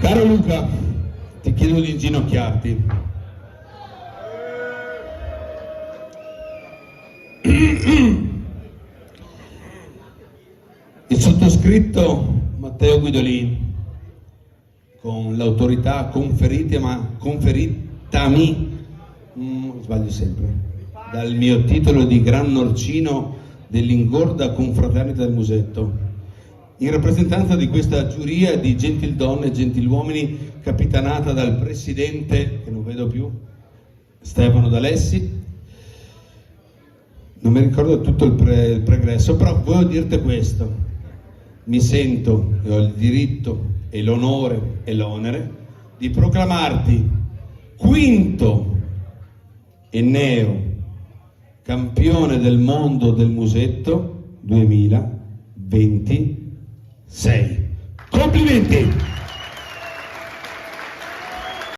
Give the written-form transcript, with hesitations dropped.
Caro Luca, ti chiedo di inginocchiarti. Il sottoscritto Matteo Guidolin, con l'autorità conferitami, sbaglio sempre, dal mio titolo di Gran Norcino dell'ingorda confraternita del Musetto, in rappresentanza di questa giuria di gentildonne e gentiluomini capitanata dal presidente, che non vedo più, Stefano D'Alessi. Non mi ricordo tutto il pregresso, però voglio dirti questo: mi sento e ho il diritto e l'onore e l'onere di proclamarti quinto Enneo campione del mondo del Musetto 2026. Complimenti!